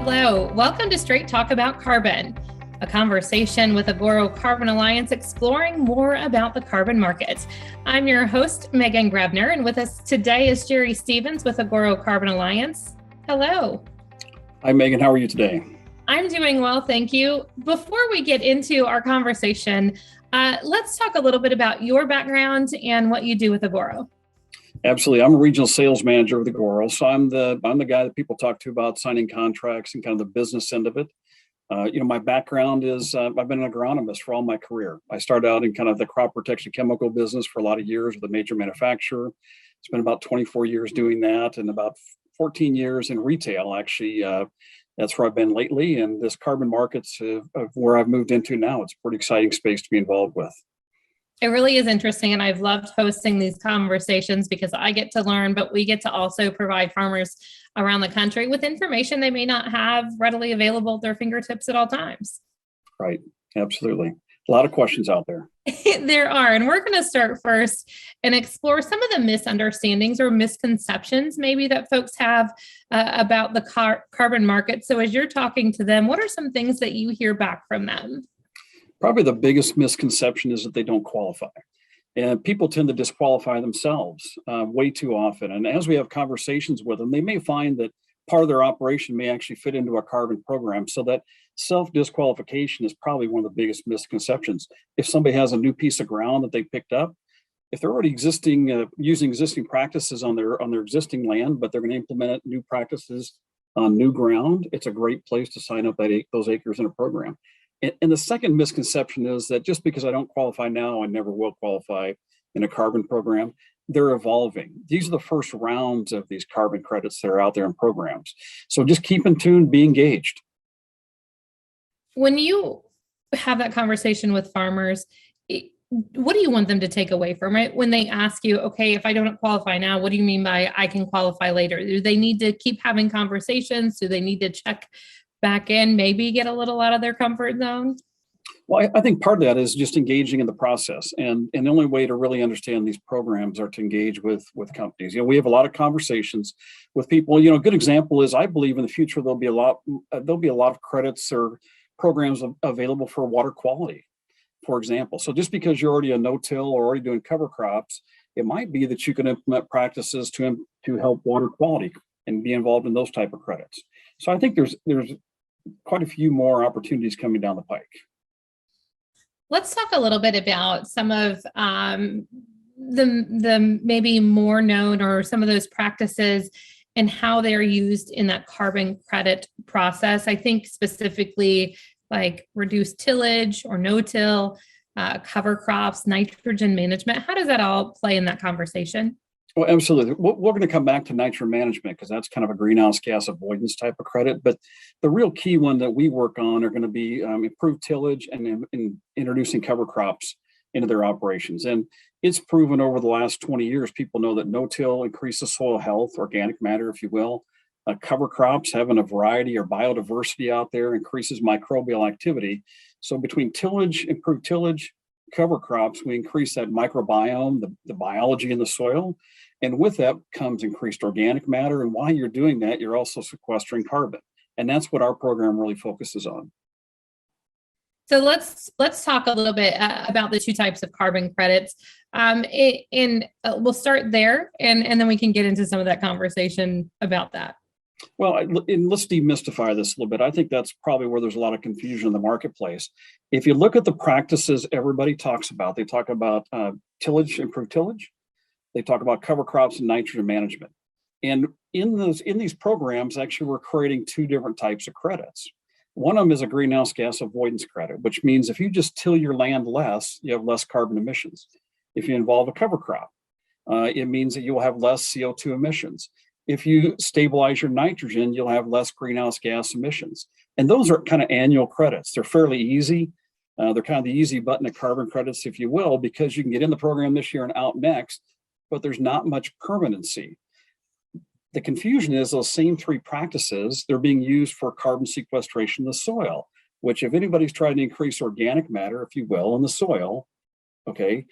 Hello, welcome to Straight Talk About Carbon, a conversation with Agoro Carbon Alliance exploring more about the carbon market. I'm your host, Megan Grebner, and with us today is Jerry Stevens with Agoro Carbon Alliance. Hello. Hi, Megan. How are you today? I'm doing well, thank you. Before we get into our conversation, let's talk a little bit about your background and what you do with Agoro. Absolutely. I'm a regional sales manager with Agoro, so I'm the guy that people talk to about signing contracts and kind of the business end of it. My background is I've been an agronomist for all my career. I started out in kind of the crop protection chemical business for a lot of years with a major manufacturer. Spent about 24 years doing that and about 14 years in retail, actually. That's where I've been lately. And this carbon markets of where I've moved into now, it's a pretty exciting space to be involved with. It really is interesting, and I've loved hosting these conversations because I get to learn, but we get to also provide farmers around the country with information they may not have readily available at their fingertips at all times. Right. Absolutely. A lot of questions out there. There are, and we're going to start first and explore some of the misunderstandings or misconceptions maybe that folks have about the carbon market. So as you're talking to them, what are some things that you hear back from them? Probably the biggest misconception is that they don't qualify. And people tend to disqualify themselves way too often. And as we have conversations with them, they may find that part of their operation may actually fit into a carbon program. So that self-disqualification is probably one of the biggest misconceptions. If somebody has a new piece of ground that they picked up, if they're already using existing practices on their existing land, but they're going to implement new practices on new ground, it's a great place to sign up those acres in a program. And the second misconception is that just because I don't qualify now, I never will qualify in a carbon program. They're evolving. These are the first rounds of these carbon credits that are out there in programs. So just keep in tune, be engaged. When you have that conversation with farmers, what do you want them to take away from it? When they ask you, okay, if I don't qualify now, what do you mean by I can qualify later? Do they need to keep having conversations? Do they need to check back in, maybe get a little out of their comfort zone? Well, I think part of that is just engaging in the process. And the only way to really understand these programs are to engage with companies. We have a lot of conversations with people. A good example is I believe in the future there'll be a lot of credits or programs available for water quality, for example. So just because you're already a no-till or already doing cover crops, it might be that you can implement practices to help water quality and be involved in those type of credits. So I think there's quite a few more opportunities coming down the pike. Let's talk a little bit about some of the maybe more known or some of those practices and how they're used in that carbon credit process. I think specifically like reduced tillage or no-till, cover crops, nitrogen management. How does that all play in that conversation? Well, absolutely. We're going to come back to nitrogen management because that's kind of a greenhouse gas avoidance type of credit. But the real key one that we work on are going to be improved tillage and introducing cover crops into their operations. And it's proven over the last 20 years, people know that no-till increases soil health, organic matter, if you will. Cover crops, having a variety or biodiversity out there increases microbial activity. So between improved tillage, cover crops, we increase that microbiome, the biology in the soil. And with that comes increased organic matter. And while you're doing that, you're also sequestering carbon. And that's what our program really focuses on. So let's talk a little bit about the two types of carbon credits. We'll start there, and then we can get into some of that conversation about that. Well, let's demystify this a little bit. I think that's probably where there's a lot of confusion in the marketplace. If you look at the practices everybody talks about, they talk about tillage, improved tillage. They talk about cover crops and nitrogen management. And in these programs, actually, we're creating two different types of credits. One of them is a greenhouse gas avoidance credit, which means if you just till your land less, you have less carbon emissions. If you involve a cover crop, it means that you'll have less CO2 emissions. If you stabilize your nitrogen, you'll have less greenhouse gas emissions. And those are kind of annual credits. They're fairly easy. They're kind of the easy button of carbon credits, if you will, because you can get in the program this year and out next, but there's not much permanency. The confusion is those same three practices, they're being used for carbon sequestration in the soil, which if anybody's trying to increase organic matter, if you will, in the soil, okay,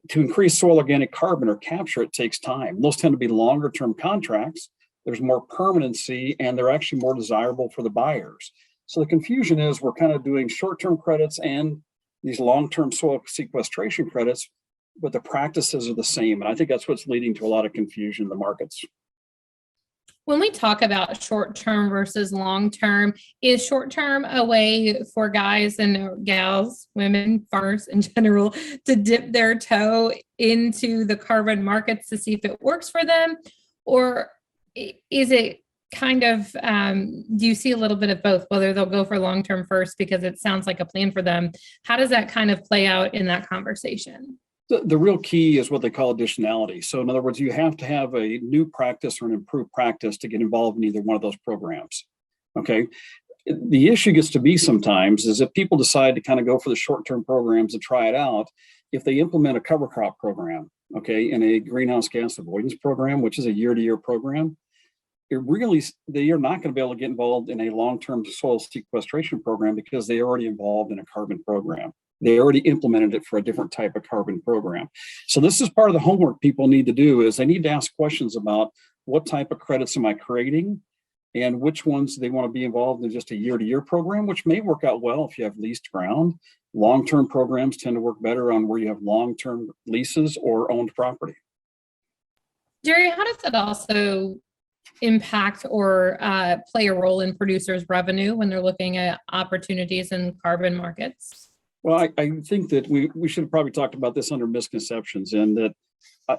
to increase soil organic carbon or capture it takes time. Those tend to be longer term contracts there's more permanency, and they're actually more desirable for the buyers. So the confusion is we're kind of doing short-term credits and these long-term soil sequestration credits, but the practices are the same. And I think that's what's leading to a lot of confusion in the markets. When we talk about short-term versus long-term, is short-term a way for guys and gals, women, farmers in general, to dip their toe into the carbon markets to see if it works for them? Or is it kind of, do you see a little bit of both, whether they'll go for long-term first because it sounds like a plan for them? How does that kind of play out in that conversation? The real key is what they call additionality. So in other words, you have to have a new practice or an improved practice to get involved in either one of those programs. Okay. The issue gets to be sometimes is if people decide to kind of go for the short-term programs and try it out, if they implement a cover crop program, okay, and a greenhouse gas avoidance program, which is a year-to-year program, they are not going to be able to get involved in a long-term soil sequestration program because they're already involved in a carbon program. They already implemented it for a different type of carbon program. So this is part of the homework people need to do is they need to ask questions about what type of credits am I creating and which ones they want to be involved in just a year-to-year program, which may work out well if you have leased ground. Long-term programs tend to work better on where you have long-term leases or owned property. Jerry, how does that also impact or play a role in producers' revenue when they're looking at opportunities in carbon markets? Well, I think that we should have probably talked about this under misconceptions, and that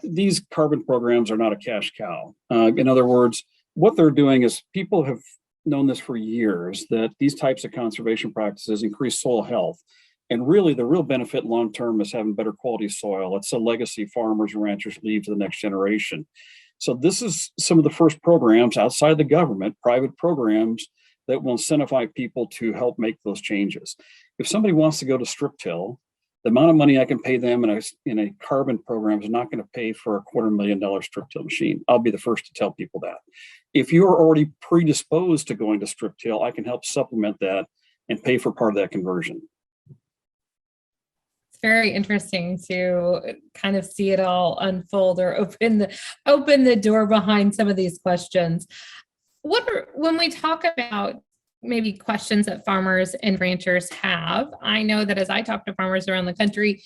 these carbon programs are not a cash cow. In other words, what they're doing is people have known this for years, that these types of conservation practices increase soil health. And really, the real benefit long term is having better quality soil. It's a legacy farmers and ranchers leave to the next generation. So this is some of the first programs outside the government, private programs that will incentivize people to help make those changes. If somebody wants to go to strip till, the amount of money I can pay them in a carbon program is not going to pay for a $250,000 strip till machine. I'll be the first to tell people that. If you're already predisposed to going to strip till, I can help supplement that and pay for part of that conversion. It's very interesting to kind of see it all unfold or open the door behind some of these questions. When we talk about maybe questions that farmers and ranchers have, I know that as I talk to farmers around the country,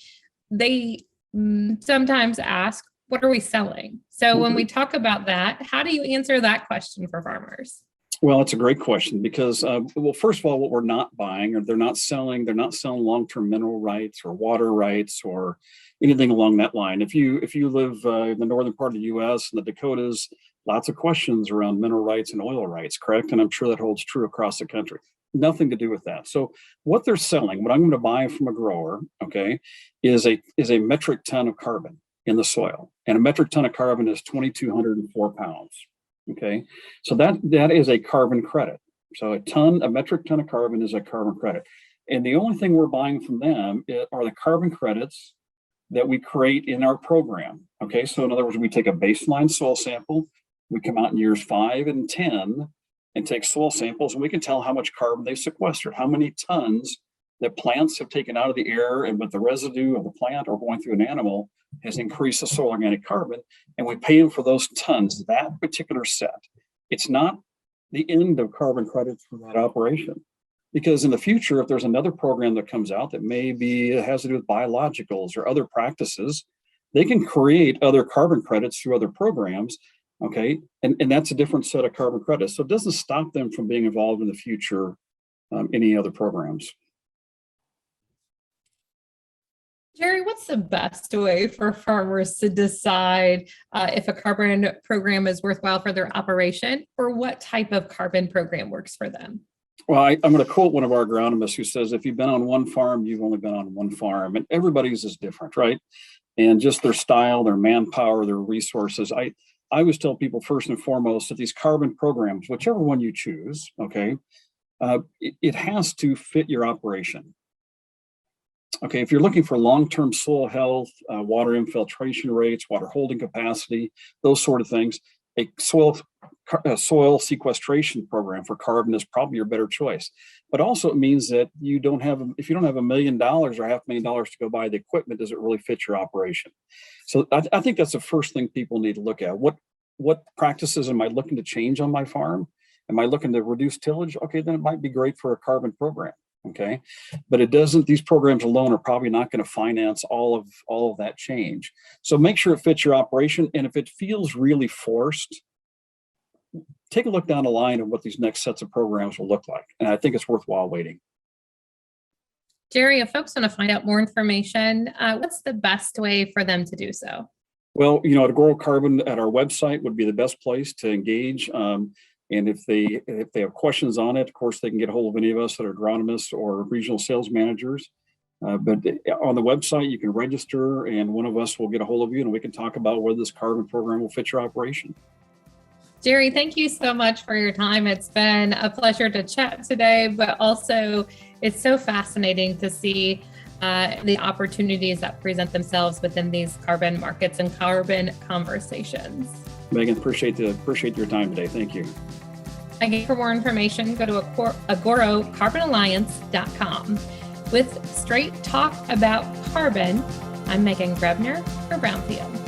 they sometimes ask, what are we selling? So when we talk about that, how do you answer that question for farmers? Well, it's a great question because, well, first of all, what we're not buying, or they're not selling long-term mineral rights or water rights or anything along that line. If you live in the northern part of the U.S. and the Dakotas, lots of questions around mineral rights and oil rights, correct? And I'm sure that holds true across the country. Nothing to do with that. So what they're selling, what I'm going to buy from a grower, okay, is a metric ton of carbon in the soil, and a metric ton of carbon is 2,204 pounds. Okay, so that is a carbon credit. So a metric ton of carbon is a carbon credit. And the only thing we're buying from them are the carbon credits that we create in our program. Okay, so in other words, we take a baseline soil sample, we come out in years 5 and 10 and take soil samples, and we can tell how much carbon they've sequestered, how many tons that plants have taken out of the air, and with the residue of the plant or going through an animal has increased the soil organic carbon, and we pay them for those tons, that particular set. It's not the end of carbon credits for that operation. Because in the future, if there's another program that comes out that maybe has to do with biologicals or other practices, they can create other carbon credits through other programs, okay? And that's a different set of carbon credits. So it doesn't stop them from being involved in the future, any other programs. Jerry, what's the best way for farmers to decide if a carbon program is worthwhile for their operation, or what type of carbon program works for them? Well, I'm going to quote one of our agronomists who says, if you've been on one farm, you've only been on one farm, and everybody's is different, right? And just their style, their manpower, their resources. I always tell people first and foremost that these carbon programs, whichever one you choose, okay, it has to fit your operation. Okay, if you're looking for long-term soil health, water infiltration rates, water holding capacity, those sort of things, a soil sequestration program for carbon is probably your better choice. But also it means that if you don't have $1 million or $500,000 to go buy the equipment, does it really fit your operation? So I think that's the first thing people need to look at. what practices am I looking to change on my farm? Am I looking to reduce tillage? Okay, then it might be great for a carbon program. Okay, but it doesn't. These programs alone are probably not going to finance all of that change. So make sure it fits your operation, and if it feels really forced, take a look down the line of what these next sets of programs will look like. And I think it's worthwhile waiting. Jerry, if folks want to find out more information, what's the best way for them to do so? Well, at Agoro Carbon at our website would be the best place to engage. And if they have questions on it, of course, they can get a hold of any of us that are agronomists or regional sales managers. But on the website, you can register and one of us will get a hold of you and we can talk about whether this carbon program will fit your operation. Jerry, thank you so much for your time. It's been a pleasure to chat today, but also it's so fascinating to see the opportunities that present themselves within these carbon markets and carbon conversations. Megan, appreciate your time today. Thank you. Again, for more information, go to agorocarbonalliance.com. With straight talk about carbon, I'm Megan Grebner for Brownfield.